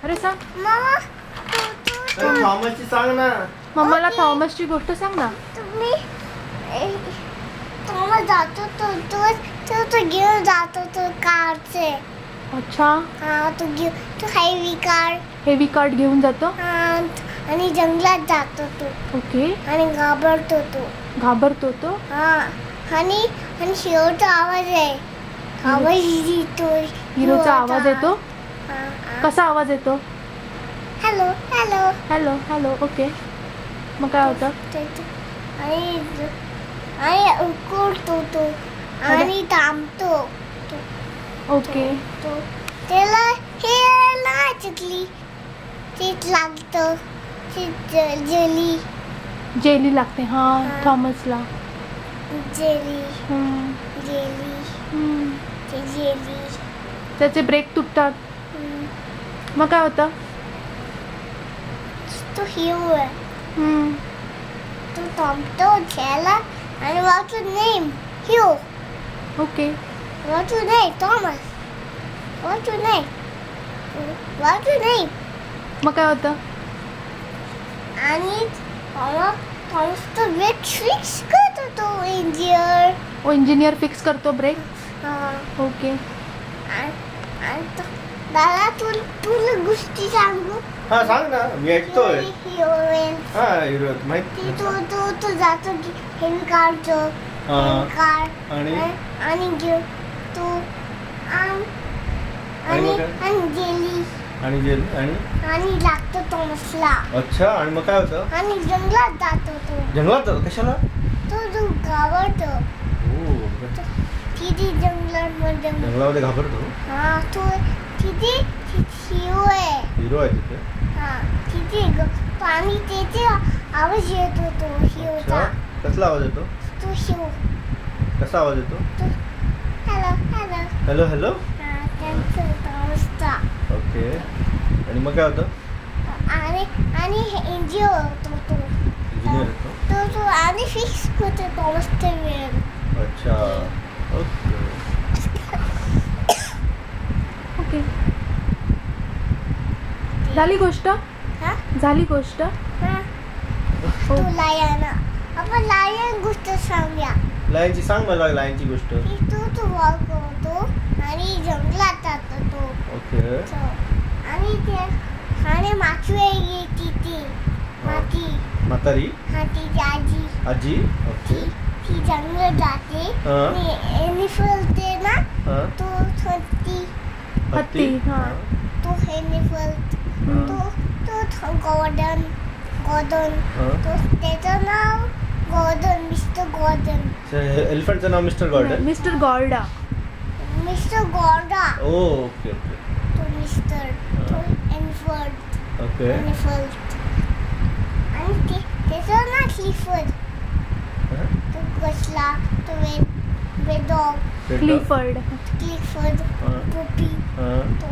अरे सांग मम्मा थॉमसची सांग ना. मम्माला थॉमसची गोष्ट सांग ना. तुम्ही थॉमस जातो तो घेऊन जातो तो कारचे. अच्छा हा तो हेवी कार्ड घेऊन जातो. आणि जंगलात जातो तो. ओके. आणि घाबरतो तो. हा आणि शेवटचा आवाज आहे. आवाज येतो. हिरोचा आवाज येतो. कसा आवाज येतो? Hello hello hello hello. Okay. मग काय होतं? आणि उकडतो तो आणि थांबतो. ओके. त्याला हे चकली तेच लागतं. जेली लागते. हा थॉमसला जेली. त्याचे ब्रेक तुटतात. मग काय होतं? तो हिरो आहे. तो थांबतो त्याला आणि what's your name? Hero. Okay. What's your name? Thomas. What's your name? मग काय होतं? आणि थॉमस तो ब्रेक फिक्स करतो तो इंजिनियर फिक्स करतो ब्रेक. ओके. दादा तुला गोष्टी सांगू? हा सांग ना, मी ऐकतोय. हिरोईन. हा हिरो माहिती. तो जातो हेवी कारचं. आणि तो आणि लागतो थॉमसला. अच्छा. आणि मग काय होतं? आणि जंगलात जातो तो. जंगलात कशाला? तो घाबरतो. तिथे जंगलामध्ये घाबरतो. हा तो तिथे हिरो आहे. तिथे. हा तिथे पाणी त्याचे आवाज येतो तो हिरोचा. कसला आवाज येतो? तो हिरो. कसा आवाज येतो? Hello hello hello hello. त्यांचा थॉमसचा. ओके. आणि मग काय होतं? आणि इंजिनियर होतो तो आणि फिक्स करतो थॉमसचे वेळ. अच्छा. ओके. ओके. झाली गोष्ट. तो लायन. आपण लायन गोष्ट सांगूया. लायनची सांग मला. लायनची गोष्ट. तो वॉक करतो आणि जंगलात जातो तो. ओके. आणि माचवे येते ती म्हातारी. तिची आजी. ओके. ती जंगलात जाते आणि एलिफंट ना तो हत्ती. तो एलिफंट तो गॉर्डन. तो त्याचं नाव गॉर्डन. Mister Gordon. एलिफंटचं नाव mister Gordon. Mister Gorda. Okay. तो मिस्टर. तो एलिफंट. ओके. आणि त्याचं नाव क्लिफर्ड. तो कसला तो रेड डॉग. क्लिफर्ड. पॉपी. तो